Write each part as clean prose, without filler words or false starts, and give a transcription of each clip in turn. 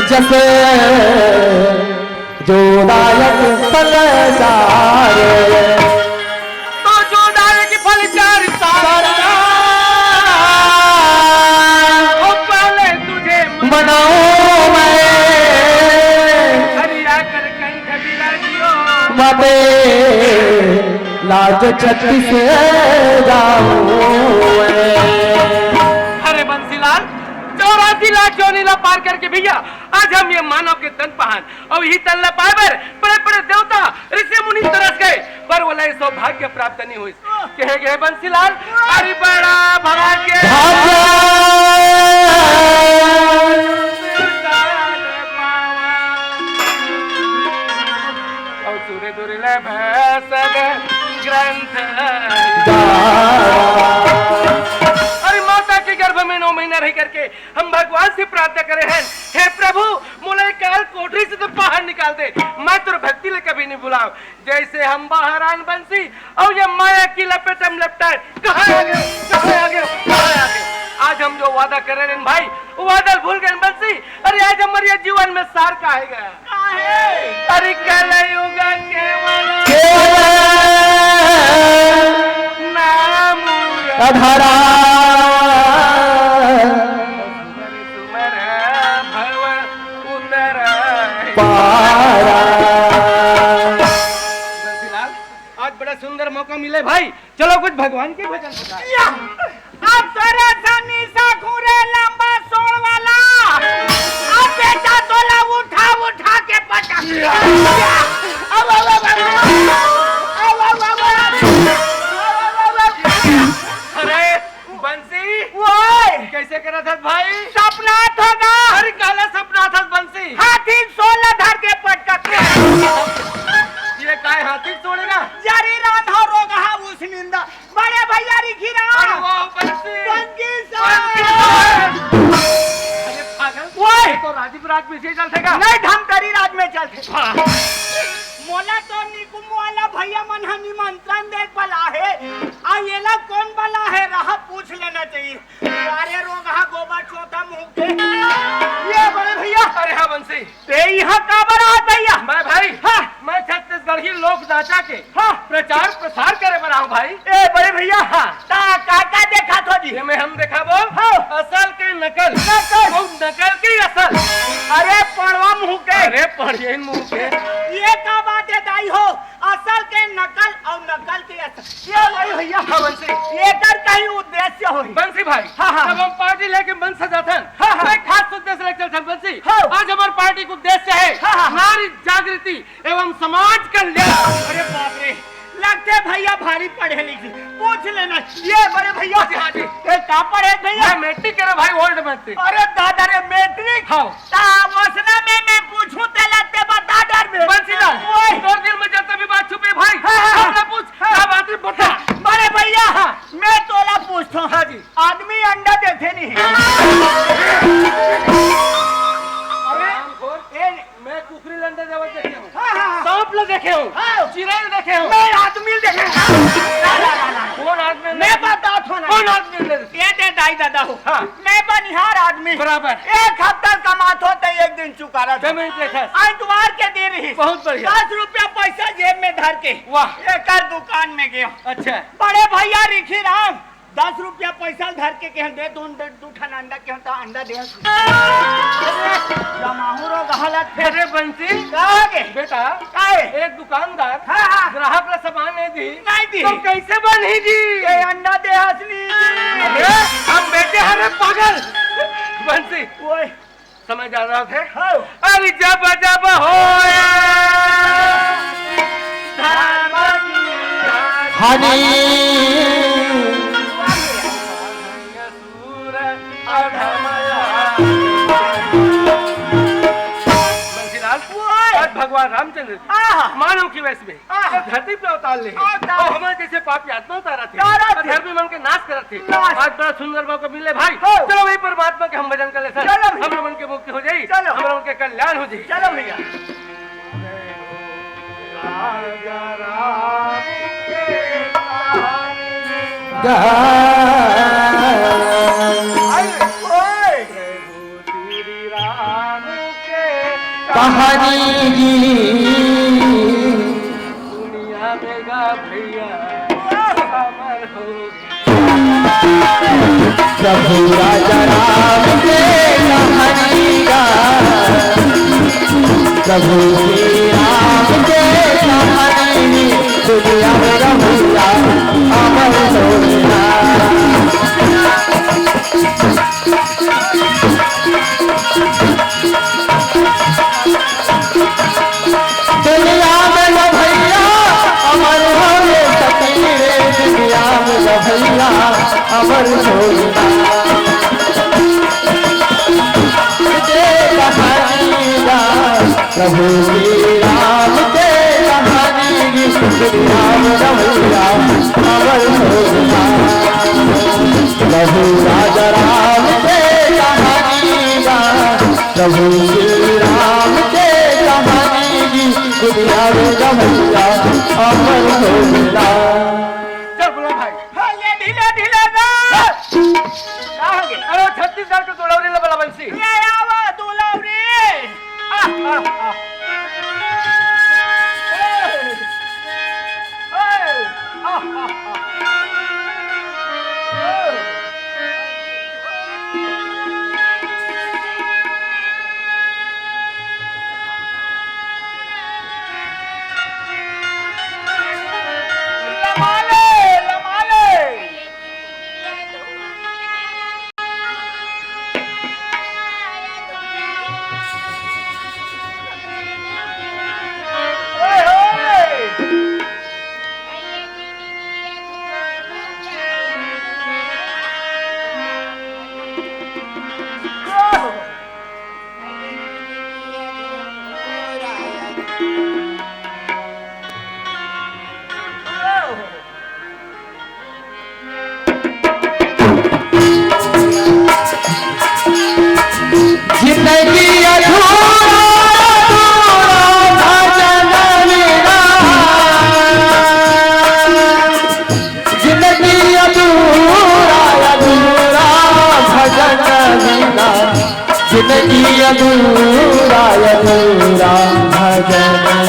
जैसे जोदायक फल चारे तो जोदायक फल चार पहले तुझे मनाऊं मैं हरिया कर कंठ बिराजियो मते लाज छत्ती से जाऊं। अरे बंसीलाल 84 लाख चौनीला पार करके भैया आज हम ये मानव के तन पहन और यही तन ल पाए बड़े बड़े देवता ऋषि मुनि तरस गए पर वो लय सौभाग्य प्राप्त नहीं हुई। कहे गए बंसीलाल अरे बड़ा भाग्य और सूर्य दुर्लभ ग्रंथ अरे माता के गर्भ में 9 महीना रह करके हम भगवान से प्रार्थना करे हैं हे प्रभु मुझे काल कोठरी से तो बाहर निकाल दे मैं तेरे भक्ति ले कभी नहीं बुलाऊं जैसे हम बाहर आन बंसी और ये माया की लपेट हम लपटाए कहाँ आ गए आज हम जो वादा कर रहे हैं भाई वो वादा भूल गए बंसी। अरे आज हमारे जीवन में सार का है गया अरे कलयुग नाम अधरा आज बड़ा सुंदर मौका मिले भाई चलो कुछ भगवान के भजन बताओ। अब तेरे सनी सा घूरे लंबा सोल वाला अब बेटा तोला उठा के पटा अरे बंसी कैसे करा था भाई सपना था अरे काला सपना था बंसी हाथी 16 धर के पटका ये काय हाथी छोड़ेगा जरी राधा रोगा उस निंदा बड़े भैया रिखीरा अरे वाह बंसी बंकी अरे पागल ओए तो रात में इसी चलते का नहीं धमतरी राज में चलते मोला तो निकुम वाला भैया मन हा निमंत्रण देख बला है आ येला कौन बला है रहा पूछ लेना चाहिए अरे रोगा गोबर चोता मुंह के ये बड़े भैया अरे हाँ बंसी ते यहाँ का बड़ा भैया मैं भाई हाँ मैं छत्तीसगढ़ी लोक नाचा के हाँ प्रचार प्रसार करे बना हूँ भाई। ए बड़े भैया हाँ ता काका देखा तो जी ये में हम देखा वो हाँ असल के नकल नकल वो नकल की असल अरे पड़वा मुंह के अरे पढ़िए मुंह के ये का बात है दाई हो असल के नकल और नकल के असल ये भाई भैया हाँ बंसी ये कर कहीं उद्देश्य हो बंसी भाई हाँ, हाँ। जब हम पार्टी लेके बन सजाथन हाँ, हाँ। एक खास उद्देश्य लेके चलथन बंसी हाँ। आज हमारे पार्टी का उद्देश्य है हाँ, हाँ। नारी जागृति एवं समाज कल्याण। अरे बाप रे लगते भैया भारी पढ़े लिखे पूछ लेना ये बड़े भैया हाँ जी ये का पढ़े भैया मैं मैट्रिक करे भाई ओल्ड मैट्रिक। अरे दादा रे मैट्रिक हाँ ता वसना में मैं पूछूं ते लगते बता डर में बंसीलाल ओए दो दिन में जब भी बात छुपे भाई हाँ, हाँ, हमने पूछ हाँ। क्या बात है बता। बड़े भैया मैं तोला पूछता हूँ हाँ जी आदमी अंडा देते नहीं अरे ए मैं कुकरी लंडा जब देखे हूँ हाँ हाँ सांप लोग देखे हूँ हाँ। चिड़ैल देखे हूँ मैं आदमी देखे कौन आदमी मैं बता थो ना कौन आदमी ले ये दे दाई दादा हो हाँ। मैं बनिहार आदमी बराबर एक हफ्ता कमात हो तो एक दिन चुका रहा था मैं देखा आइतवार के दिन ही बहुत बढ़िया 10 रुपया पैसा जेब में धर के वाह एक दुकान में गया अच्छा बड़े भैया रिखी राम 10 रुपया पैसा धर के कह दे दो ठन अंडा के तो अंडा दे जमाहू रो गहलत फिर अरे बंसी कागे बेटा काहे एक दुकानदार हाँ हाँ ग्राहक ला सामान नहीं दी नहीं दी तो कैसे बनी जी ये अंडा दे हसनी अरे हम बेटे हरे पागल बंसी ओए समझ आ रहा थे हो अरे जब जब हो हनी आज भगवान रामचंद्र मानव की वैसे में जब धरती पे अवतार ले और हमारे जैसे पापी आत्मा उतारा थे और धर्मी मन के नाश करत थे आज बड़ा सुंदर मौका मिले भाई चलो वही परमात्मा के हम भजन कर ले सर हम मन के मुक्ति हो जाई हम मन के कल्याण हो जाई। चलो भैया कहानी दुनिया में गा भैया अमर हो प्रभु राजा राम के कहानी गा प्रभु श्री राम के कहानी दुनिया में रहुआ अमर होना दुनिया में न भैया अमर होने सकीरे दुनिया में न भैया अमर होना कहानीगा प्रभु श्री राम के कहानी दुनिया में न भैया अमर होना प्रभु राजा राम के कहानीगा प्रभु श्री राम के कहानी दुनिया में भैया अमर होना। चल बोला भाई ये ढीले ढीले गा कहाँ गए अरे छत्तीसगढ़ के दुलौरी ले बोला बंसी ये आवा दुलौरी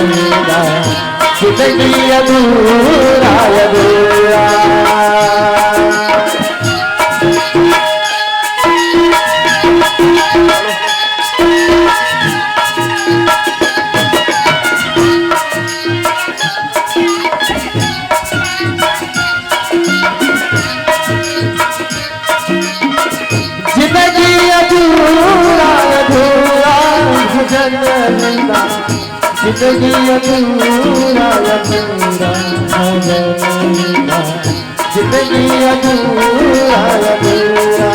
मेरा जिंदगी अधूरा अधूरा जिंदगी अधूरा अधूरा भजन मेरा जिंदगी अधूरा अधूरा भजन मेरा जिंदगी अधूरा अधूरा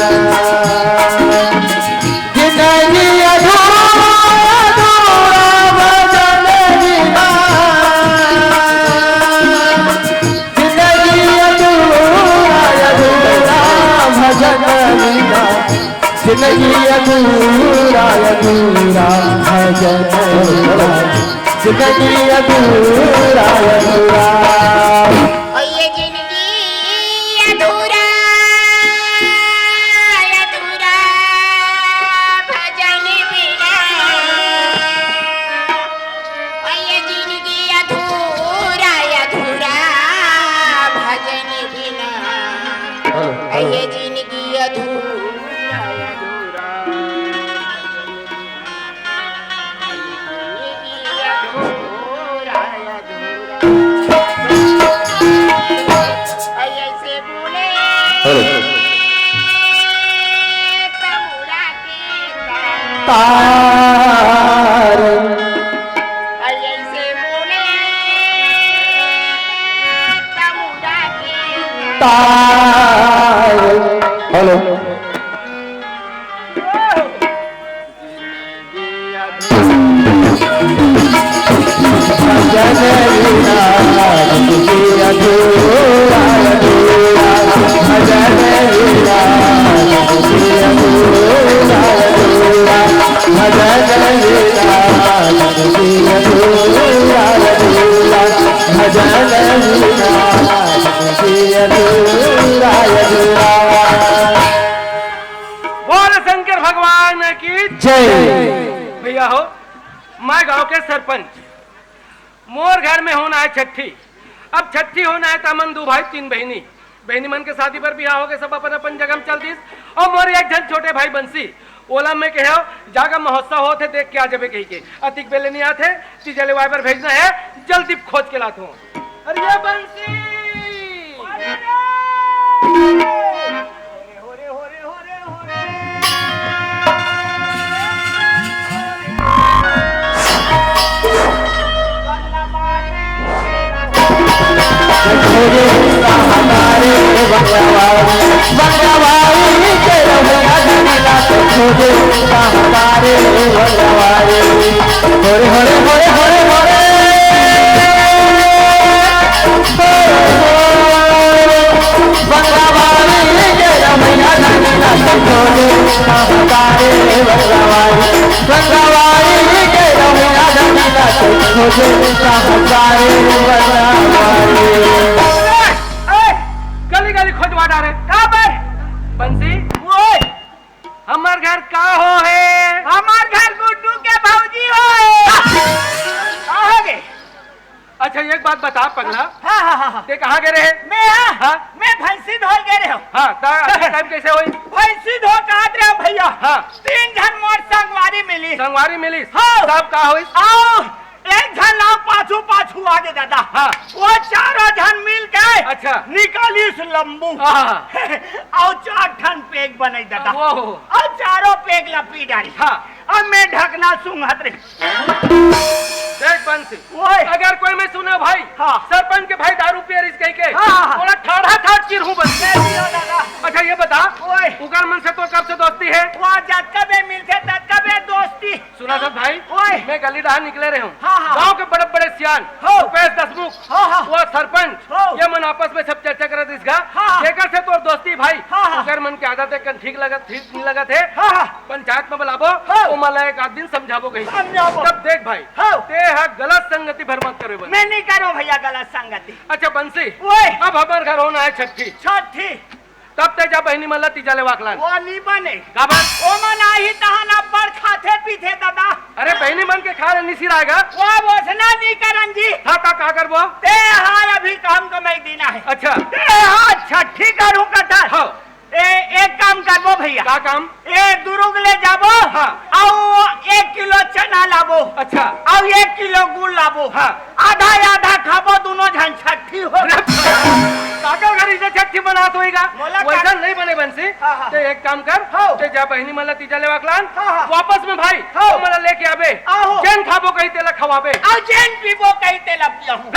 जिंदगी अधूरा अधूरा भजन मेरा जिंदगी अधूरा अधूरा भजन मेरा जिंदगी अधूरा अधूरा भजन मेरा जिंदगी अधूरा अधूरा और ये जिंदगी अधूरा अधूरा भजन बिना और ये जिंदगी अधूरा अधूरा भजन बिना और ये जिंदगी अधूरा अधूरा ऐसे बोले तमुड़ा के तार ऐसे बोले तमुड़ा के तार हेलो भजन मेरा जिंदगी अधूरा अधूरा भजन मेरा जिंदगी अधूरा अधूरा भजन मेरा जिंदगी अधूरा अधूरा भजन मेरा जिंदगी अधूरा अधूरा बोल शंकर भगवान की जय भैया हो। मैं गांव के सरपंच, मोर घर में होना है छठी। अब छठी होना है तमन दो भाई तीन बहनी, बहनी मन के शादी पर बियाह हो गए, सब अपन अपन जगह में चल दिस। और मोर एक जन छोटे भाई बंसी ओला में कहो जागा महोत्सव होते देख के आ जाबे कही के अतिक बेले नहीं आते तीजले वाइबर भेजना है, जल्दी खोज के लाता हूँ। अरे ये बंसी हमारे बंगवारी के रहुआ धनीला तो खोजे हमारे बंगवारी होरे होरे होरे होरे होरे बंगवारी के रहुआ धनीला तो खोजे हमारे बंगवारी बंगवारी के रहुआ धनीला तो खोजे हमारे बंगवारी गली गली खोजवा डाले कहाँ पर बंसी हमार घर का हो है? हमार घर गुड्डू के भौजी हो गे। अच्छा एक बात बता पगला, हाँ हाँ हाँ ते कहाँ गए रहे? मैं मैं भैंसी धो गए रहे हो। हाँ टाइम कैसे हुई? भैंसी धो काट रहे हो भैया। हाँ 3 जन मोर संगवारी मिली। संगवारी मिली? हाँ। सब कहाँ हुई? आओ एक जन लाओ पाछू पाछू आगे दादा। हाँ। वो चारों जन मिल गए। अच्छा। निकाली उस लंबू। हाँ। और 4 ठन पेग बनाई दादा। वो। और चारों पेग लपी डाली। हाँ। अब मैं ढकना सूंघत रही। देख बंसी, ओए। अगर कोई मैं सुना भाई हाँ। सरपंच के भाई दारू पियर इस कहीं के हाँ। बोला ठाढ़ा ठाढ़ चिर हूँ बंसी। दादा अच्छा ये बता ओए। उगर मन से तो कब से दोस्ती है? वहाँ जब कभी मिलते तब कभी दोस्ती। सुना सब भाई ओए। मैं गली डहा निकले रहे हूँ। हाँ, हाँ। गाँव के बड़े बड़े सियान हाँ। रुपेश दसमुख हाँ, हाँ। वो सरपंच हाँ। ये मन आपस में सब चर्चा करत इसका हाँ। लेकर से तो दोस्ती भाई हाँ, हाँ। उगर मन के आदत है ठीक नहीं लगा थे हाँ, हाँ। पंचायत में बुलाबो हाँ। वो मला एक आध दिन समझाबो कहीं समझाबो। तब देख भाई हाँ। ते है गलत संगति भर मत करे बंसी। मैं नहीं करूँ भैया गलत संगति। अच्छा बंसी ओए। अब हमारे घर होना है छठी। छठी तब ते जा बहनी मला तीजा ले वाकलान वो नहीं बने का बात ओ मन आई तहना पर खाते पीते दादा अरे बहनी मन के खा निसी रहेगा वो बोसना नहीं करन जी हाँ का करबो ते हाय अभी काम का मैं देना है अच्छा ते हाँ छठी करूँ कथा हाँ एक काम करबो भैया का काम ए दुरुग ले जाबो हाँ। आओ 1 किलो चना लाबो अच्छा आओ 1 किलो गुड़ लाबो हाँ। आधा आधा खाबो दोनों झन छठी हो काका घरी से छठी बनात होएगा मोला का- वैसा नहीं बने बंसी हाँ, हाँ। ते एक काम कर हाँ। ते जा बहनी मला तीजा ले वाकलान हाँ, हाँ। वापस में भाई हाँ। तो मला लेके आबे आहो। जैन खाबो कहीं तेला खवाबे आओ जैन पीबो कहीं तेला पियाहूं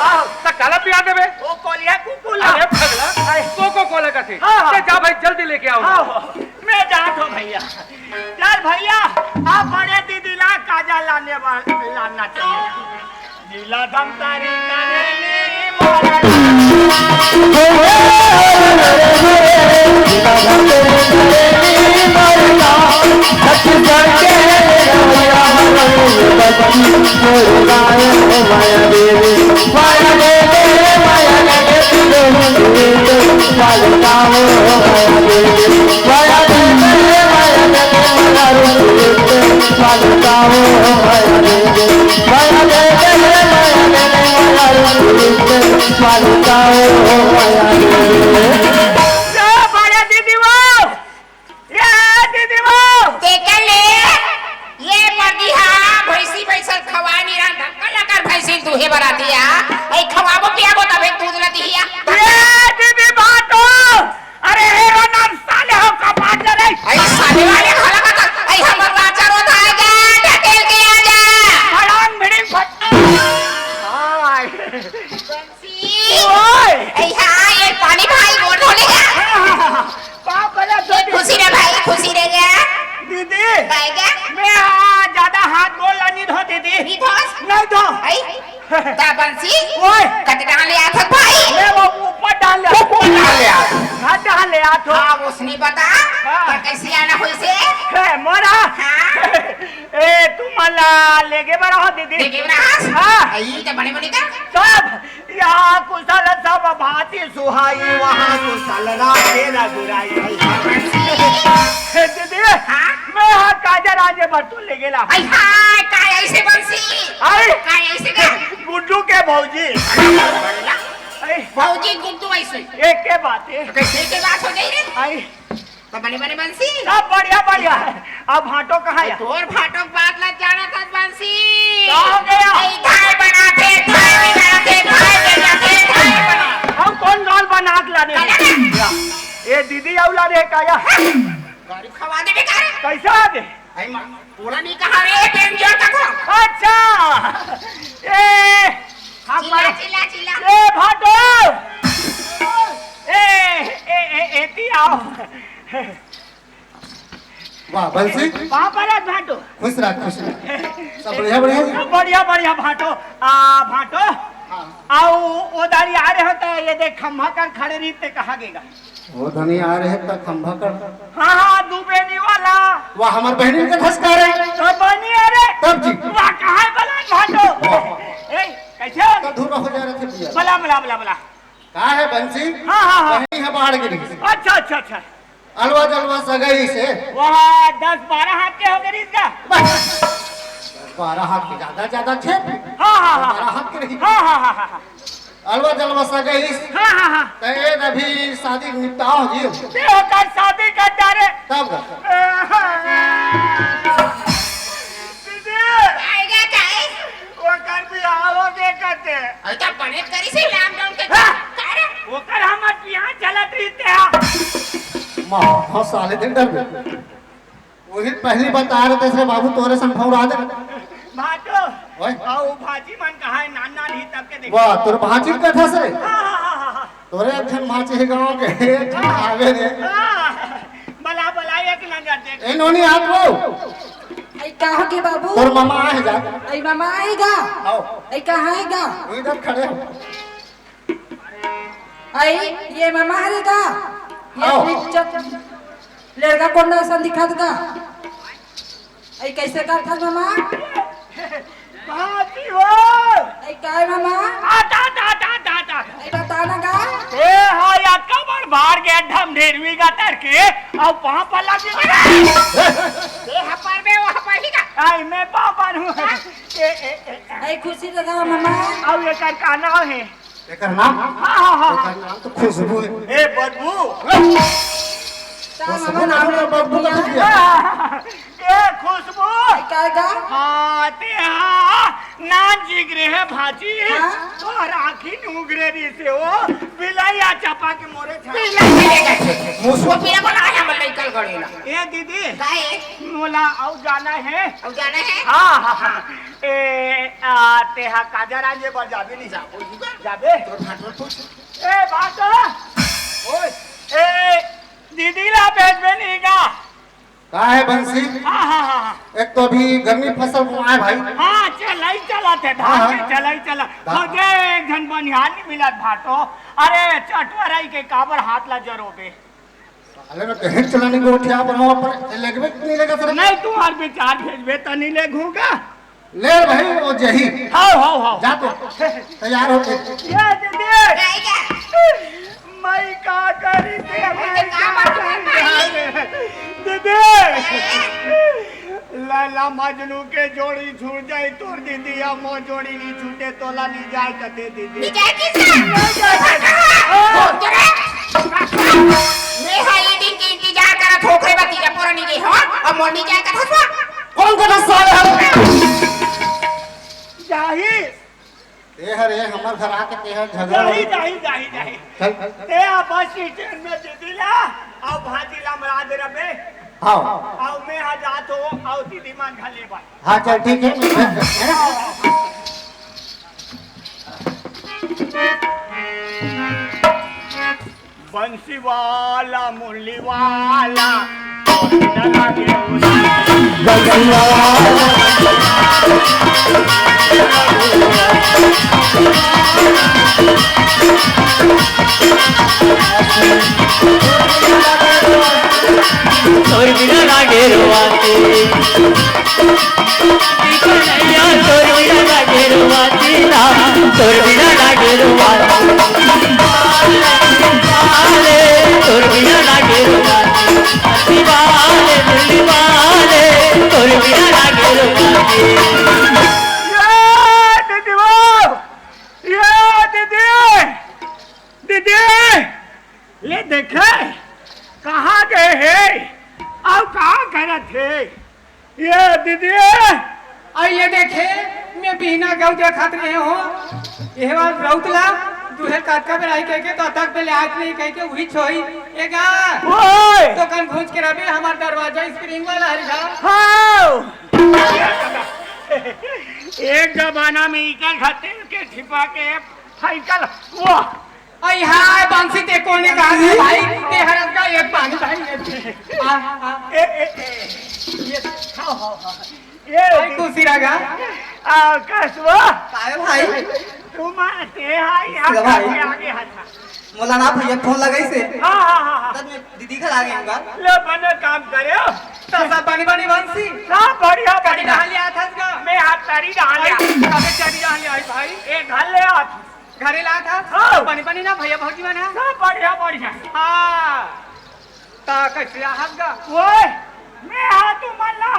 आओ त काला पिया देबे ओ कोलिया कुकुला अरे पगला कोको कोला का थे हाँ, हाँ। ते जा भाई जल्दी लेके आओ आओ मैं जात हूँ भैया चल भैया आप बड़े दीदी ला काजा लाना चाहिए नीला धमकारी करेली मोरा बड़े दीदी वो ये दीदी वो देखा ले ये मदिहा भैंसी भैंसा खवा नहीं रहा धक्का लगा भैंसी दूहे बरातिया ए खवाबो पियाबो तबे दूध न दिया ये दीदी बातो अरे हेरो नाम साले हो कपाट रे आई साले वाले खाला का आई हमर राजा रोता आएगा ढकेल के आ जा फड़ांग भिड़िंग फट हाय बंसी ओए ए हां ये पानी भाई गोड़ धोलेगा बाप बड़ा दीदी खुशी रे भाई खुशी रे गा दीदी आएगा मैं ज्यादा हाथ बोल नहीं धो दीदी नहीं धोस नहीं धो आई ता बंसी ओए कट डाल ले आथक भाई मैं वो ऊपर डाल ले हाथ डाल ले आ तो हां उसने पता हाँ। तो कैसे आना होई से है मोरा हां ए तुम मला लेके बड़ा हो दीदी देखे रास हाँ। आई तो बड़े बड़े का सब यहाँ कुशल सब भांति सुहाई वहाँ कुशल राधे रघुराई दीदी हाँ? मैं हाँ काजर आजे बरतू ले गेला आई हां काय ऐसे बंसी आई काय ऐसे का गुड्डू के भौजी आई भौजी गुड्डू ऐसे एक के बात है कैसे के बात हो गई रे आई तो बने बने बंसी सब बढ़िया बढ़िया है अब हाटो कहाँ है तोर फाटक बात ला जाना था बंसी क्या हो गया? आई थाई बनाते थाई बनाते थाई बनाते थाई बना हम कौन गाल बना के लाने बना ये दीदी औला रे काया गरीब खवा दे बेकार कैसा आ गए आई मां पूरा नहीं कहा रे डेंजर का था अच्छा ए चिल्ला चिल्ला चिल्ला ए भाटो एती आओ वाह बंसी वहाँ पर है भाटो खुश रह सब बढ़िया बढ़िया बढ़िया बढ़िया भाटो भाटो आओ उधारी आ रहे होते ये देख खम्भा कर खड़े रहते कहा गेगा वो धनी आ रहे तक खंभा कर हाँ हाँ दुबेनी वाला वाह हमार बहनी के धसका रहे तो बनी अरे तब जी वहाँ कहाँ है बलान भाटो ए कैसे हो तो धूरा हो जा रहे थे भैया बला बला बला बला कहा है बंसी हाँ हाँ हाँ बहनी है बाहर गिरी अच्छा अच्छा अच्छा अलवा जलवा सगाई से वहाँ 10-12 हाथ के हो गए इसका 12 हाथ के ज्यादा थे हाँ हाँ हाँ 12 हाथ के रही हाँ हाँ हाँ हाँ अलवा जलवा सगाई हाँ हाँ हाँ तय अभी शादी निपटाओ जी ते होकर शादी करता रे तब दीदी आएगा काय वो कर भी आओगे करते आई तो बने करी से लॉकडाउन के हाँ। काय वो कर हम यहाँ चलत रहते हैं माँ बहुत साले दिन डर गए वही पहली बता रहे थे से बाबू तोरे संग फौरा दे भाटो ओए। आओ भाजी मन कहा है नाना नहीं तब के देख वाह तोर भाजी का था से हाँ हाँ हाँ हाँ तोरे अखन माचे गांव के एक ठन आवे रे हाँ बला बला एक नजर देख ए नोनी आप वो आई कहाँ के बाबू तोर मामा आए जा आई मामा आएगा आओ आई कहाँ आएगा इधर खड़े हो आई ये मामा आएगा ये आओ। अपनी इज्जत लड़का कौन ना सन दिखा देगा आई कैसे करता मामा भाजी हो आई का है मामा आता आता आता आता आई बताना का ए हाँ या कमर बाहर के फेरवी का तरके और पाँव पर लगी ये पर में वो पर ही का आई मैं पाँव पर हूँ आई खुशी दादा मामा और ये कर का नाम है एकर नाम हाँ एकर नाम तो खुशबू है। ए बदबू मामा नाम ले बदबू का दिया। ए खुशबू काय गा हाँ ते हाँ नान जिगरे है भाजी हाँ? तो राखी नुगरे री से हो बिलाया चपा के मोरे छा वो पीला बना है मल्लाई कल गड़ेला ए दीदी काहे मोला आउ जाना है अब जाना है हाँ हाँ हाँ ए ते हाँ काजर आजे पर जाबे नहीं जाबे ए बात ओए ए दीदी ला पेट में नहीं गा का है बंसी हाँ हाँ हाँ एक तो अभी गर्मी फसल बुआए भाई हाँ चलाई चला थे हाँ, धान हाँ। चलाई चला मुझे एक घन बनिहान नहीं मिला भाटो अरे चटवराई के काबर हाथ ला जरोबे साले में कहीं चलाने को उठिया बनाओ पर लगबे नहीं लगा सर नहीं तू हर विचार भेजबे तनी ले घूगा ले भाई वो जही हाउ जा तो तैयार हो के ये दीदी रहेगा मैं का करी दे मैं का करी दीदी लैला मजनू के जोड़ी छूट जाए तोर दीदी या मो जोड़ी नहीं छूटे तोला नहीं जाए कते दीदी नी जाए किसका मैं हाई दिन की इंतजार करा ठोकरे बत्ती का पुरानी के हो अब मोनी जाए का थसवा कौन को साले हम जाही ए हरे हमर घर आके ते है झगड़ा जाही जाही जाही जाही चल ते आ बस स्टैंड में दीदी ला और भाजी ला मरा दे रबे हां और मैं हजात हो और दीदी मान घले बा हां चल ठीक है बंसी वाला मुरली वाला न लागे तोर बिना लागे रोवाती कन्हैया तोर बिना लागे रोवाती ना तोर बिना लागे रोवाती तोर बिना लागे रोवाती दीवाले दीवाले तोर बिना लागे रोवाती दीदी ले देखे कहाँ गए हैं और कहाँ करे थे ये दीदी आइए देखे मैं बिना गौ देखत रहे हो ये बात रौतला दूहे काटका में आई कह के तो तक पहले आज नहीं कह के वही छोई एगा ओए तो कन घूंच के रबे हमार दरवाजा स्प्रिंग वाला हरिगा हाँ एक जमाना में इकर खाते के छिपा के साइकिल वो आई हाय बंसी ते कोने कहा है भाई ते हरत का एक पानी भाई ये हाँ ये कुर्सी रगा कसवा काय भाई तुम आते हाय इसका भाई। आगे हटा मौलाना भैया फोन लगाई से हाँ तब मैं दीदी घर आ गई हूँ ले बने काम करे तो सब पानी पानी बंसी सब बढ़िया कड़ी बढ़िया डाल लिया था इसका मैं हाथ तारी डाल लिया कबे चढ़ी डाल लिया भाई एक घर ले आ घरे ला था हाँ। पानी पानी ना भैया भौजी बना सब बढ़िया बढ़िया हाँ ता कैसे हगगा ओए मैं हाथ तू मल्ला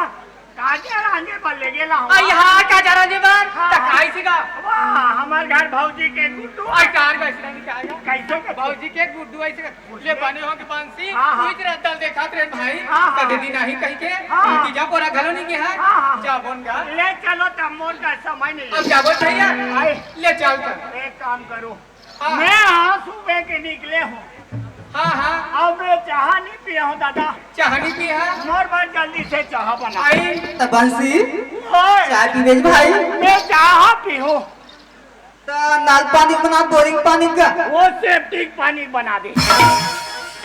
काजे रांझे पर ले गेला हूँ आई हाँ का जरा जीवन हाँ। ता काई सिगा वाह हमार घर भौजी के गुड्डू आई कार कैसे नहीं क्या कैसे के भौजी के गुड्डू ऐसे ले बने हो के बंसी हाँ, हाँ। तू इधर दल देखा रे भाई हाँ, हाँ। कदे दिन नहीं कह के हाँ, हाँ। की जा पूरा घरो नहीं के है हाँ, हाँ। जा बोन गा ले चलो तमोल का समय नहीं अब जा बोल भैया आए। ले चल कर एक काम करो हाँ। मैं हाँ सुबह के निकले हूँ हाँ हाँ अब मैं चाह नहीं पिया हूँ दादा चाहनी पी है मोर बार जल्दी से चाह बना आई तब बंसी ओए, चाय पी बेच भाई मैं चाह पीहूँ तो नाल पानी बना बोरिंग पानी का वो सेप्टिक पानी बना दे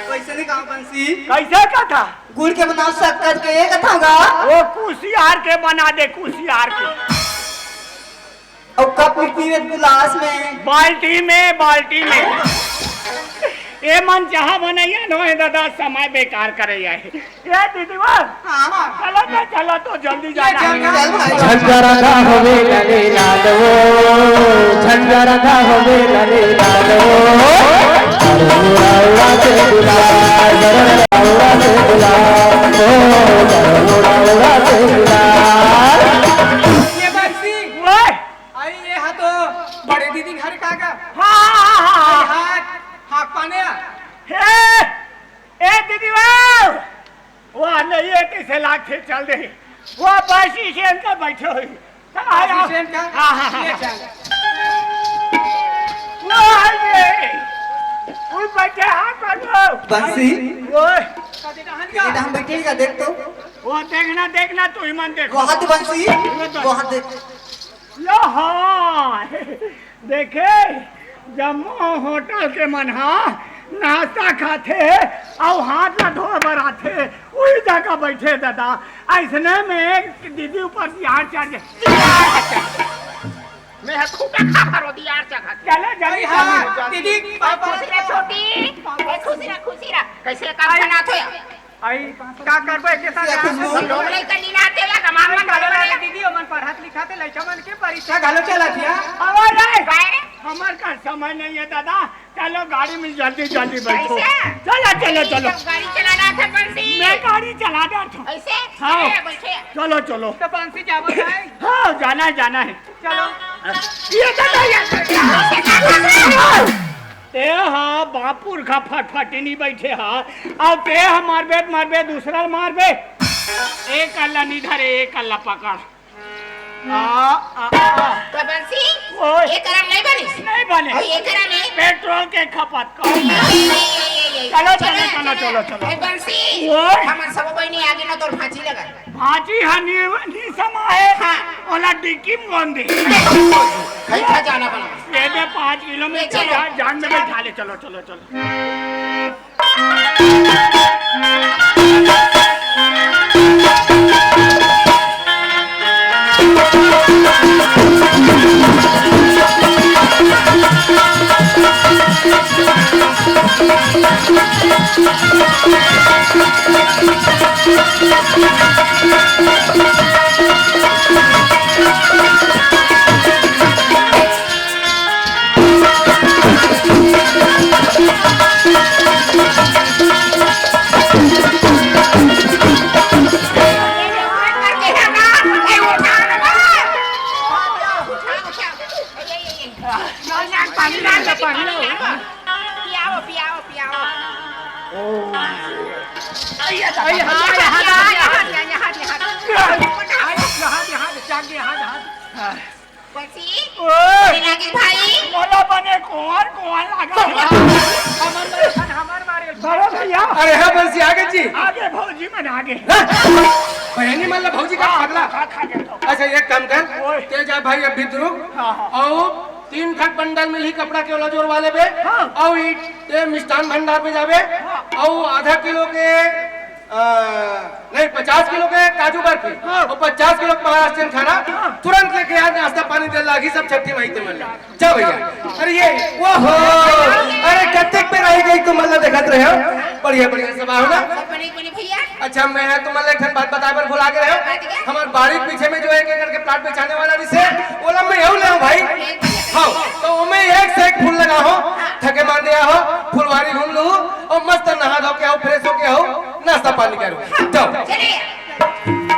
वैसे नहीं कहा बंसी कैसे का था गुड़ के बनाओ शक्कर के एक थागा वो कुशियार के बना दे कुशियार के और कप में पीवे गिलास में बाल्टी में ए मन चाह बनैया नो है दादा समय बेकार करे है ये दीदीवा हाँ चलो तो जल्दी जाना चल, है। चल भाई झंझरदा होवे लले लाडवो झंझरदा होवे लले लाडवो उड़ाते गुलाल उड़ाते गुलाल उड़ाते गुलाल। ये बंसी ओए आई ये हा तो बड़े दीदी घर का हाँ हाथ हाथ पाने ए दीदी वो नहीं है किसे लाखे चल रही वो बस स्टैंड पे बैठे हुई असिस्टेंट का हाँ ये चल वो बैठे हाथ पकड़ो बंसी ओए बेटा हम बैठेगा देख तो वो देखना तू ही मन देख वहाँ तो बंसी वहाँ देख लो हाँ देखे जम्मू होटल के मन नाश्ता खाते और हाथ ना धो बराते वही जगह बैठे दादा ऐसने में दीदी ऊपर यार चढ़ मैं खूटा खा रो दिया चखा चलो जल्दी हाँ दीदी खुशी रे छोटी ए खुशी रे कैसे काम करना थो आई का करबे के साथ लोग नहीं कनी ना देला कमान में गालो रे दीदी मन पढ़त लिखाते लइका मन के परीक्षा घालो चला थिया आवाज आए बाहर हमार का समय नहीं है दादा चलो गाड़ी में जल्दी बैठो ऐसे? चलो गाड़ी चलाना था बंसी मैं गाड़ी चला रहा था ऐसे हाँ। ए, बैठे चलो तो बंसी जावत है हाँ जाना है चलो ये दादा ते हाँ बापुर का फटफटी नहीं बैठे हाँ अब ते मारबे दूसरा मारबे एक अल्लाह निधर एक अल्लाह पकड़ तो बंसी ओए। ये करम नहीं बनिस नहीं बने और ये करम नहीं पेट्रोल के खपत कर चलो ए बंसी ओए। हमर सब बहिनी आगे ना तोर फांसी लगा भाजी हनी समाए हाँ। ओला डिक्की मोंदी कहीं खा जाना बना ये दे 5 किलोमीटर चलो। जान में बैठा ले चलो बोला बने कौन लगा बड़ो भैया अरे हाँ बंसी आगे जी आगे भौजी में आगे बहनी मतलब भौजी का पगला खा जाता अच्छा एक काम ओए। कर ते जा भाई अभी रुक हाँ। और 3 खट बंडल मिली कपड़ा के जोर वाले पे हाँ। और ते मिष्ठान भंडार पे जावे और आधा किलो के नहीं 50 किलो के काजू बर्फी और 50 किलो महाराष्ट्र खाना तुरंत लेके आ नाश्ता पानी दे लागी सब छठी मई ते मिल जा भैया अरे ये वो हो अरे कत्ते पे रह गई तुम मतलब देखत रहे हो बढ़िया सब आओ ना बनी भैया अच्छा मैं तुम्हारे एक बात बताए पर भुला के रहे हो हमारे बाड़ी पीछे में जो एक एकड़ के प्लाट बेचाने वाला रिसे बोला मैं यू ले भाई हाँ तो मैं एक से एक फूल लगा हो थके मार दिया हो फुलवारी घूम लू और मस्त नहा धो के आओ फ्रेश हो के आओ नाश्ता पानी करो जाओ चलिए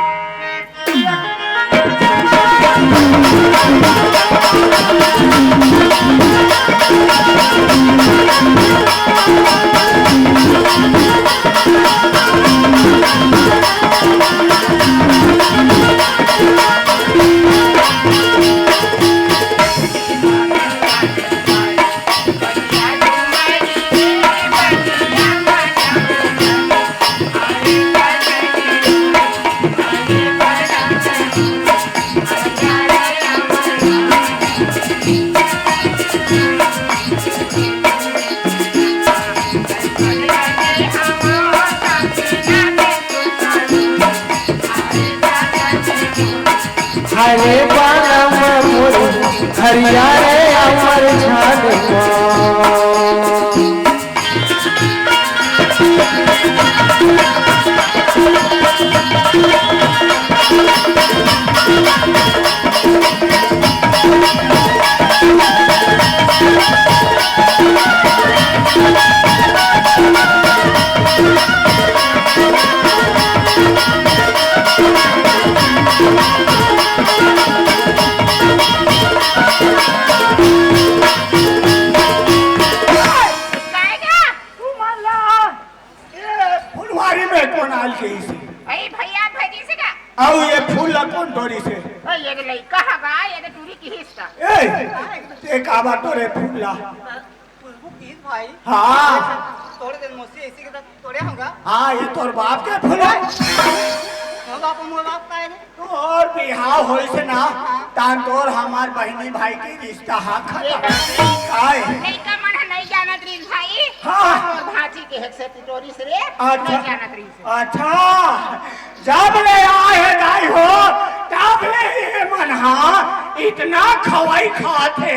हरे बानम हरिया रे अमर झान हाँ ते काबा तोरे फूला भाई हाँ तोड़े दिन मौसी ऐसी के साथ तोड़े होगा हाँ ये तोर बाप के फूला मोह बाप का है और बिहाव होई से ना तान तोर हमार बहनी भाई की रिश्ता हा खाए नहीं का मन नहीं जानत रीस भाई हाँ। और भाजी के हेक्से टिटोरी से रे अच्छा। नहीं जानत रीस अच्छा जब ले आए दाई हो तब ले ये मनहा इतना खवाई खाते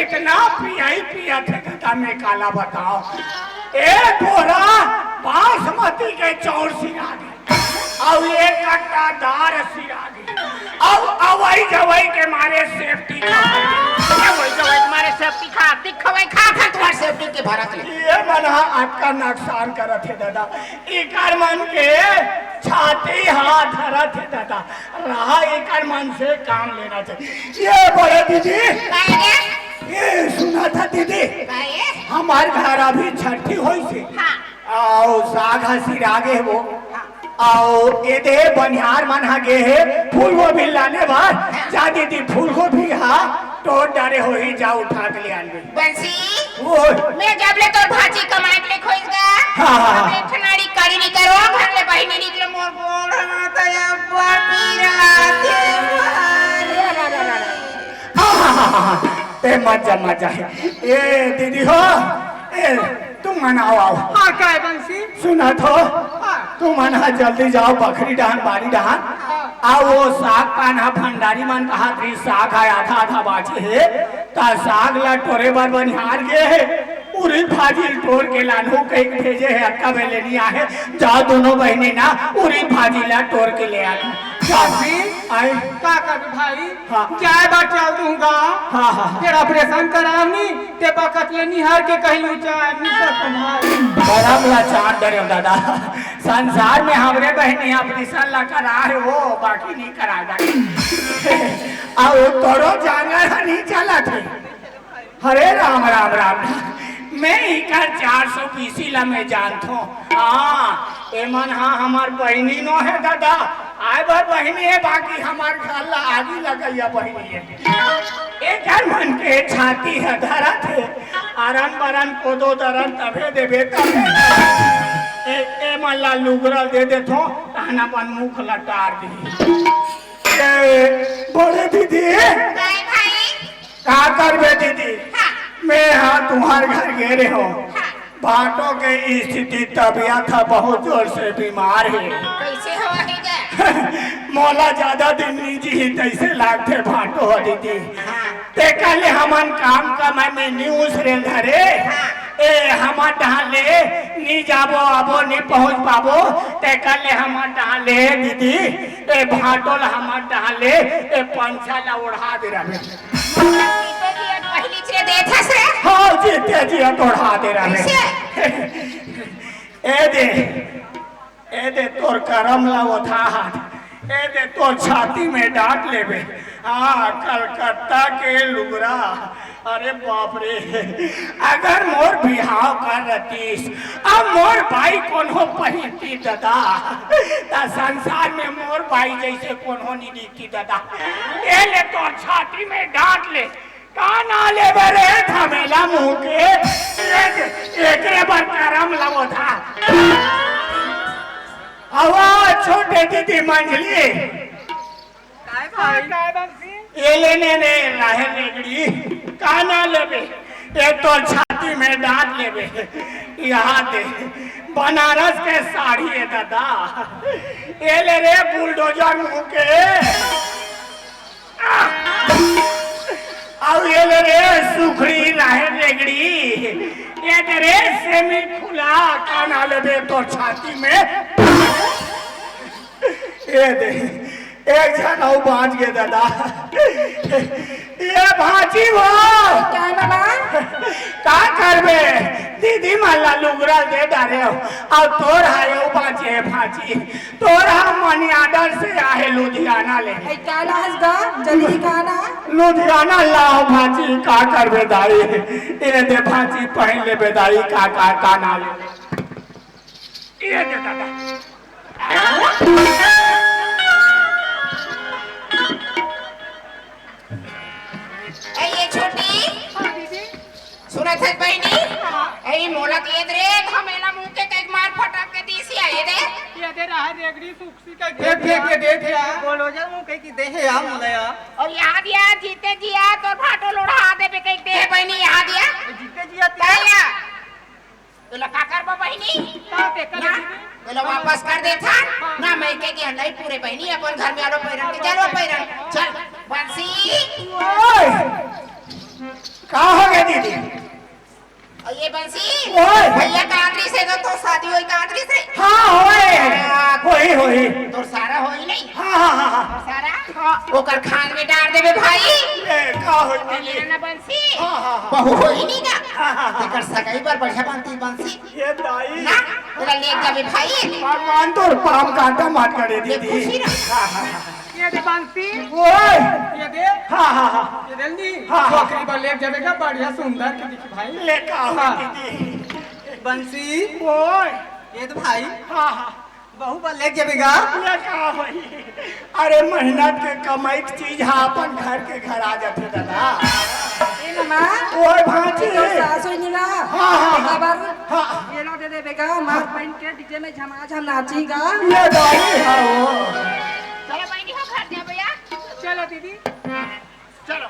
इतना पियाई पिया थे कथा में काला बताओ ए बोरा बासमती के चौर सिरा गए अब एक कट्टा दार सिरा गए अब अवई जवई के मारे सेफ्टी तुम्हारे सेफ्टी खा दिखवाई खा खा तुम्हारे सेफ्टी के भरत ले ये मनहा आपका नुकसान करत है दादा इकर मन के छाती हाथ धरत है दादा रहा इकर मन से काम लेना चाहिए ये बोले दीदी काहे ये सुना था दीदी काहे हमारे घर अभी छठी हुई थी हां आओ साग हसी आगे वो आओ ये दे बनिहार मन गे है फूल को भी लाने बाद जा दीदी फूल को भी हा तो डरे हो ही जा उठा के ले आने बंसी वो मैं जब ले तोर भाजी कमाई ले खोज गा हाँ। हमरे ठनाड़ी करी नहीं करो घर ले बहिनी निकले मोर बोल माता या पापी राते ते मजा ये दीदी हो ए तुम मनाओ आओ हाँ क्या है बंसी सुना तो तुम मना जल्दी जाओ बकरी डहान बारी डहान आओ वो साग पाना भंडारी मन कहा थी साग है आधा आधा बाजी है ता साग ला टोरे बार बनिहार गे है उरी भाजी टोर के लानू कहीं भेजे है अक्का में लेनी आए जाओ दोनों बहने ना उरी भाजी ला टोर के ले आए आए का कर भाई हाँ। चाय बार चल दूंगा हाँ हाँ फिर ऑपरेशन करावनी ते बकत ले निहार के कहलू चाय निसर तुम्हारी बड़ा बड़ा चांद डरे दादा संसार में हमरे बहनी ऑपरेशन ला करा है वो बाकी नहीं करा और तोरो जाना नहीं चला थे हरे राम राम राम मैं इकर 420 ला मैं जानता हूँ हाँ एमन हाँ हमार बहनी नो है दादा आए बार बहनी है बाकी हमार घर ला आगे लगैया बहनी है एक मन के छाती है धरा थे आरन बरन कोदो दरन तबे देवे तबे ए मल्ला लुगरा दे दे थो ताना पन मुख लटार दी बड़े दीदी काय भाई का करबे दीदी मैं हाँ तुम्हारे घर गेरे हो बाटो के स्थिति तबियत था बहुत जोर से बीमार है कैसे हुआ है मोला ज्यादा दिन नहीं जी तैसे लागते भाटो हो दीदी ते कल हमन काम का मैं न्यूज रे धरे ए हमार डाले नहीं जाबो आबो नहीं पहुंच पाबो ते कल हमार डाले दीदी ए भाटोल हमार डाले ए पंछा ला उड़ा दे रहे पहली चले दे था से हाँ जीते जी उड़ा दे रहे ए दे तोर करम ला वो था ए दे तोर छाती में डांट लेबे हाँ कलकत्ता के लुगरा अरे बाप रे अगर मोर बिहाव कर रतीस अब मोर भाई कौन हो पहिती दादा ता संसार में मोर भाई जैसे कौन हो नहीं दिखती दादा ए ले तो छाती में डांट ले काना ले बरे थमेला मुंह के एक बार करम लगो था हवा छोटे दीदी मंजली काय भाई काय बंसी ये लेने ने लाहे रेगड़ी काना लेबे ये तो छाती में डांट लेबे यहाँ दे बनारस के साड़ी है दादा ये ले रे बुलडोजर मुंह के अब ये ले रे सुखड़ी लाहे रेगड़ी ये दे रे सेमी खुला काना लेबे तो छाती में ये दे एक जन हो बाँच गए दादा ये भाजी वो क्या बाबा का करबे दीदी माला लुगरा दे डारे हो और तोर आयो बाँचे भाजी तोर हम मनी आर्डर से आए लुधियाना ले ऐ क्या लाज गा जल्दी गाना लुधियाना लाओ भाजी का करबे दाई ये दे भाजी पहन ले बेदाई का ना ले ये दे दादा ये छोटी बोलत है बहनी ऐ मोला दिए रे हमेला मुंह के कई मार फटक के दीसी आए दे ये दे रहा है रेगड़ी सुक्सी का फेंक फेंक के दे दिया बोलो जा मुंह कई की देहे आ मोलया और यहाँ दिया जीते जिया तो फाटो लोड़ा दे पे कई दे बहनी यहाँ दिया जीते जिया क्या तो लका कर बहनी का पे कर बोलो वापस कर दे था ना मैं के कि नहीं पूरे बहनी अपन घर में आलो पैरन के चलो पैरन चल बंसी ओए का हो गया दीदी और ये बंसी ओए! भैया कांदरी से तो शादी हुई कांदरी से हाँ होए होई तो सारा होई नहीं हाँ सारा ओकर खान में डाल देबे भाई ए का होई दीदी मेरा ना बंसी हाँ। बहु होई नहीं का तेकर सगाई पर बढ़िया बनती बंसी ये दाई ना तेरा ले जाबे भाई भगवान तो पाम कांटा मार करे ये दीदी खुशी ना ये दे बंसी ओए ये दे हाँ ये जल्दी हाँ। छोकरी पर ले जाएगा बढ़िया सुंदर की दिखी भाई ले का हो हाँ। दीदी बंसी ओए ये तो भाई हाँ बहू पर ले जाएगा ले का होई अरे मेहनत के कमाई के चीज है अपन घर के घर आ जाते दादा ए मामा ओए भांजी तो सास होई नीला हाँ। खबर हाँ। ये लो दे दे बेगा मार पहन के डीजे में झमाझम नाचीगा ये दाई है वो चलो बहनी हो घर जा भैया चलो दीदी चलो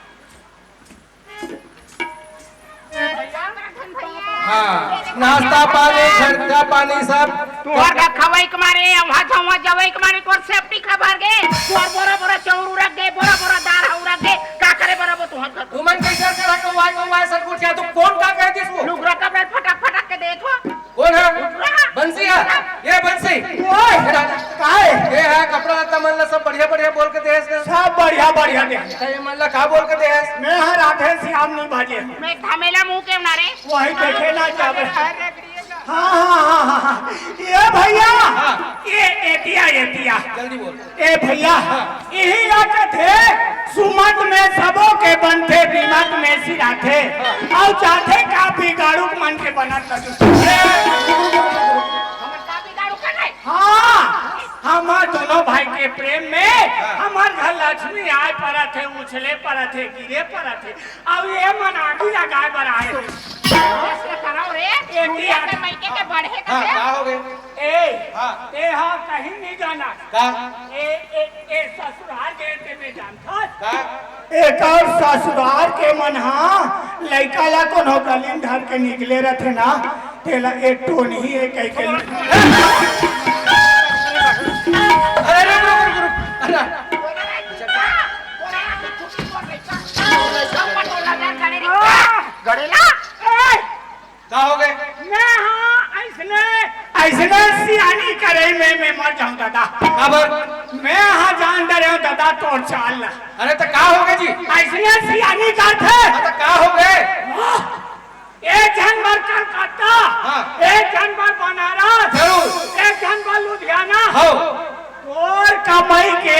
हाँ नाश्ता पानी खर्चा पानी सब तोहर का खवाई के मारे वहां जावा जावे के मारे तोर सेफ्टी खबर गे तोर बोरा बोरा चौरू रख गए बोरा बोरा दार हउ रख गए का करे बराबर तोहर घर तुमन कैसे करा को वाई सब कुछ तू कौन का कह दिस वो लुगरा का पेट फटक फटक के देखो कौन है बंसी है ये बंसी ओए काहे ये है कपड़ा लत्ता मन सब बढ़िया बढ़िया बोल के देस के सब बढ़िया बढ़िया दे ये मन ला का बोल के देस मैं हर आधे श्याम नहीं भाजे मैं धमेला मुंह के ना रे वही देखे ना जावे हाँ ये भैया ये एतिया जल्दी बोल ए भैया यही आते थे सुमत में सबों के बनते बीमत में सिराथे और चाहते का बिगाड़ू मन के बनत हमर का बिगाड़ू का नहीं हाँ हमार दोनों भाई के प्रेम में हमार घर लक्ष्मी आए पड़ा थे उछले पड़ा थे गिरे पड़ा थे अब ये मन आगी लगाए बनाए ऐसे कराओ रे एतिया के मैके के बढ़े हाँ का का हो गए ए हाँ। ए हाँ कहीं नहीं जाना का ए ससुराल गए थे मैं जानता का एक और ससुराल के मन हाँ लड़का ला कौन हो गलीन धर के निकले रहते ना तेला एक टोन ही एक एक अरे रुक अरे गड़ेला का हो गए मैं हाँ ऐसने सियानी करे मैं मर जाऊं दादा खबर मैं हाँ जान दे रहा हूँ दादा तो चाल अरे तो का हो गए जी ऐसने सियानी करते तो का हो गए एक जनवर कलकत्ता हाँ। एक जनवर बनारस जरूर एक जनवर लुधियाना हो और कमाई के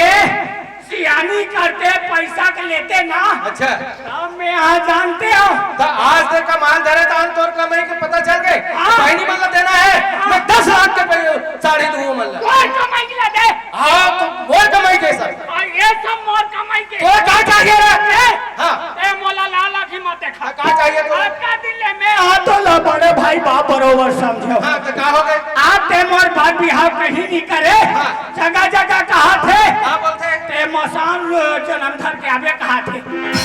सियानी करते पैसा के लेते ना अच्छा तब मैं यहाँ जानते हो तो आज तक का माल धरे तो तोर कमाई के पता चल गए हाँ। बहनी मतलब देना है मैं 10 लाख के साड़ी दूंगा मतलब और कमाई के लेते हाँ तो वो कमाई के सर और ये सब मोर कमाई के तो क्या चाहिए रे हाँ ए मोला लाला की मत देखा का चाहिए तो आपका दिल है मैं हाँ तो ला बड़े भाई बाप बरोबर समझो हाँ तो का हो गए आप ते मोर बात बिहार कहीं नहीं करे हाँ। जगह जगह कहा थे का बोलते ते मसान जन्म धर के आवे कहा थे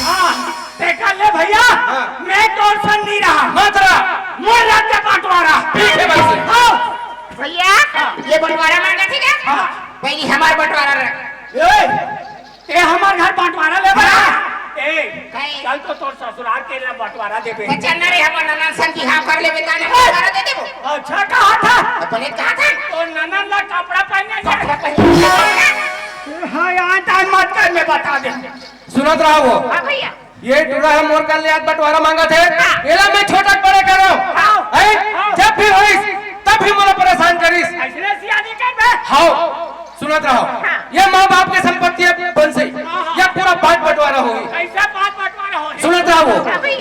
हाँ देखा ले भैया हाँ। मैं तो सन नहीं रहा मात्रा मोर राज्य बंटवारा ठीक है भाई से। हाँ भैया ये बंटवारा मांगा ठीक है हाँ। पहली हमार बंटवारा रख ए हमार घर बंटवारा ले बड़ा ए कहीं। चल तो तोर ससुराल के लिए बंटवारा देबे तो चलना रे हमार ननन सन की हाँ कर ले बेटा ने बंटवारा दे देबो अच्छा कहा था अपने कहा था तो ननन ला कपड़ा पहनने जा कपड़ा पहन हाँ यहाँ टाइम मत कर मैं बता दे सुनत रहा वो हां भैया ये टुरा है मोर कर लिया बंटवारा मांगा थे एला मैं छोटा बड़े करो है जब भी होइस तब भी मोला परेशान करिस ऐसे सियानी कर बे हां सुनत रहो ये माँ बाप की संपत्ति है बन सही ये पूरा बांट बंटवारा होगी ऐसा बात बंटवारा हो सुनत रहो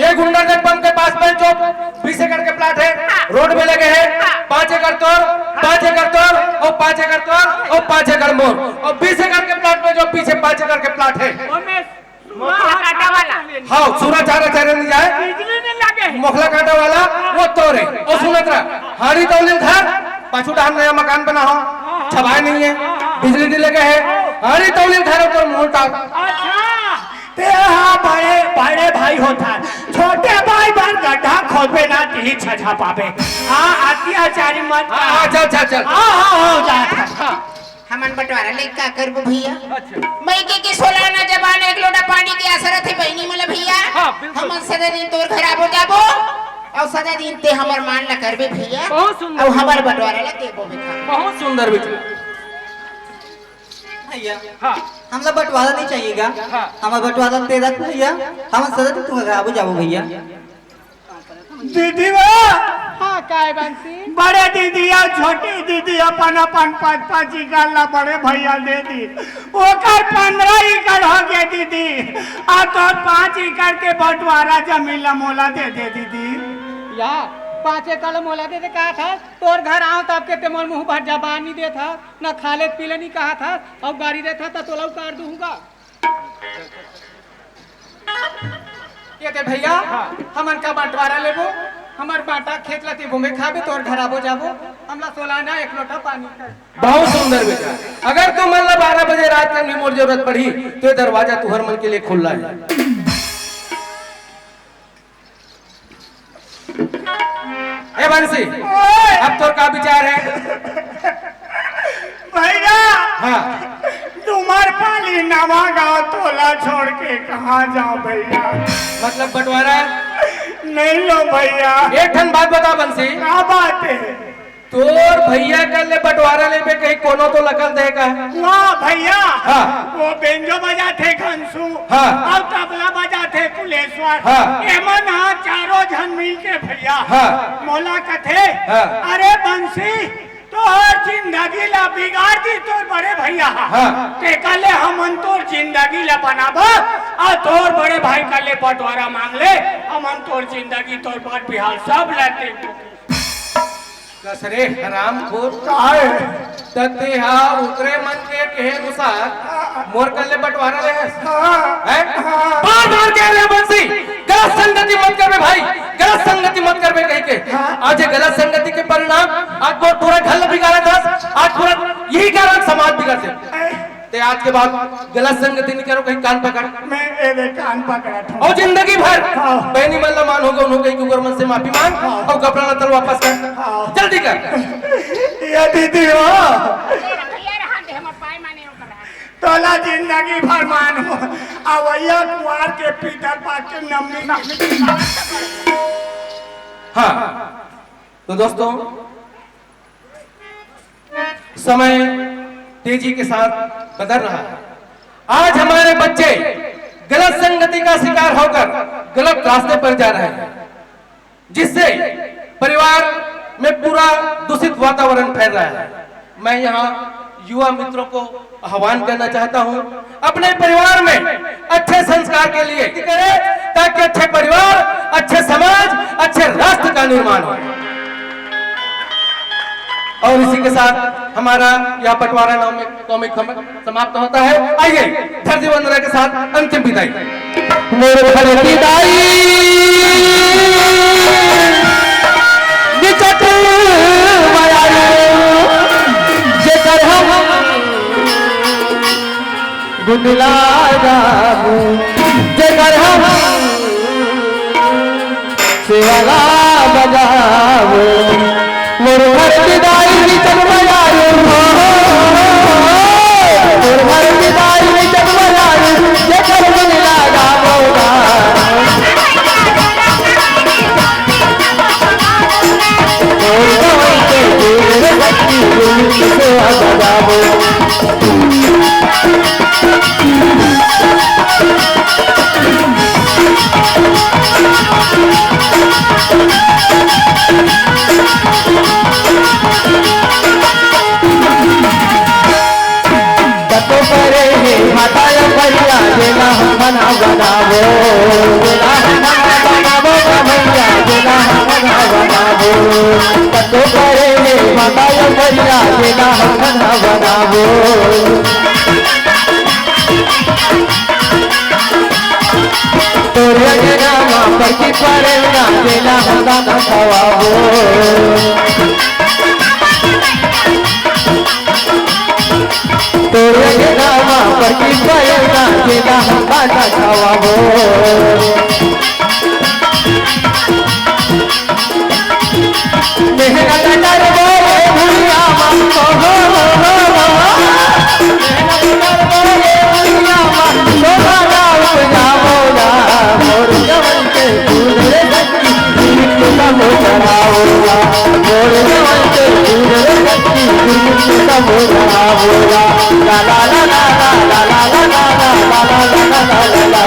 ये गुंडागढ़ पंप के पास में जो 20 एकड़ के प्लाट है रोड में लगे हैं 5 एकड़ तोर 5 एकड़ तोर और 5 एकड़ तोर और 5 एकड़ मोर और 20 एकड़ के प्लाट में जो पीछे 5 एकड़ के प्लाट है वो मैं मोटा काटा वाला हाँ सूरज चारा चारे नहीं जाए बिजली नहीं लगे मोखला कांटा वाला वो तोरे और सुनत रहा हाड़ी तौलिल घर पाछू डाल नया मकान बना हो छबाई नहीं है बिजली नहीं लगे है हाड़ी तौलिल घर और मुंह टाक अच्छा ते हाँ बड़े बड़े भाई होता है छोटे भाई बन गड्ढा खोदबे ना ती छछा पावे हाँ अत्याचारी मत कर। चल चल चल हाँ हो जाता हमन बंटवारा ले का करबो भैया मैं के सोलाना जबान एक लोटा पानी की आसरा थे बहनी मतलब भैया हमन सदा दिन तोर घर आबो जाबो और सदा दिन ते हमर मान ला करबे भैया बहुत सुंदर और हमर बंटवारा ला देबो बिखा बहुत सुंदर बेटा भैया हाँ हम लोग बंटवारा नहीं चाहिएगा हमारा बंटवारा दे रख भैया हम सदा दिन तुम घर आबो जाबो भैया दीदी हाँ काय बंसी बड़े दीदी और छोटी दीदी अपन अपन 5-5 एकड़ ला बड़े भैया दे दी ओकर 15 एकड़ हो गए दीदी आ तो 5 एकड़ के बंटवारा जमीन ला मोला दे दे दीदी या 5 एकड़ मोला दे कहा था तोर घर आओ तब के ते मोर मुंह भर जबान नहीं दे था ना खाले पीले नहीं कहा था और गाड़ी देता तो तोला उतार दूंगा ये ते भैया हमन का बंटवारा लेबो हमार बाटा खेत लाती घूमे खाबे तोर घर आबो जाबो हमला सोलाना एक लोटा पानी कर बहुत सुंदर बेटा अगर तुम मतलब 12 बजे रात में मोर जरूरत पड़ी तो ये दरवाजा तुहर मन के लिए खुला है ए बंसी अब तो का विचार है भैया हाँ तुम्हार पाली नवा गाँव तोला छोड़ के कहाँ जाओ भैया मतलब बंटवारा नहीं लो भैया एक ठन बात बता बंसी क्या बात है तोर भैया कल ले बंटवारा ले पे कहीं कोनो तो लकल देगा वाह भैया हाँ। वो बेंजो बजाते घनसू हाँ। और तबला बजाते कुलेश्वर हाँ। एमन हाँ चारों जन मिल के भैया हाँ। मोला कथे हाँ। अरे बंसी तो हर जिंदगी ला बिगाड़ दी तोर बड़े भैया हाँ। ते कले हमन तोर जिंदगी ला बनाबो और तोर बड़े भाई कले बंटवारा मांग ले हमन तोर जिंदगी तोर बात बिहार सब लाते कसरे हराम खोर तते हा उतरे मन के कहे अनुसार मोर कल ले बंटवारा ले है बार बार कह रहे बंसी गलत संगति मत करबे भाई गलत संगति मत करबे कह के आज ये गलत संगति के परिणाम आज वो पूरा घर बिगाड़ा था आज पूरा यही कारण समाज बिगड़ से ते आज के बाद गलत संगति नहीं करो कहीं कान पकड़ मैं ए कान पकड़ा था और जिंदगी भर बहनी मल्ला मान होगा उन्होंने कहीं कुकर मन से माफी मांग और कपड़ा लतर वापस कर जल्दी कर ये दीदी हो भैया रहा दे हमर पाए माने ओकर तोला जिंदगी भर मानो अवैया कुआर के पीतर पाक के नम्मी हाँ तो दोस्तों समय तेजी के साथ बदल रहा है आज हमारे बच्चे गलत संगति का शिकार होकर गलत रास्ते पर जा रहे हैं जिससे परिवार में पूरा दूषित वातावरण फैल रहा है मैं यहाँ युवा मित्रों को आह्वान करना चाहता हूँ अपने परिवार में अच्छे संस्कार के लिए करें ताकि अच्छे परिवार अच्छे समाज अच्छे राष्ट्र का निर्माण हो और इसी के साथ हमारा यह बंटवारा नाम में कॉमिक समाप्त होता है आइए धरती वंदना के साथ अंतिम विदाई मेरे घर की दाई निकट माया जेकर हम गुदला जाबू जेकर हम शिवाला बजाबू मेरे घर की दाई निकट माया मेरे घर की दाई निकट माया जेकर गुदला जाबू तो करे बतायो बढ़िया जेला हम बनाबो तो तोरे नामा पर की परे ना देना होगा ना खवाबो तोरे नामा पर की परे ना देना होगा ना खवाबो मेहनत करबो रे भुलिया मन को हो मेहनत करबो रे भुलिया मन सोना ना उपजाओगा मोर जवन के फूल रे गच्ची सब चढ़ाओगा मोर जवन के फूल रे गच्ची सब चढ़ाओगा ला ला ला ला ला ला ला ला ला ला ला ला ला ला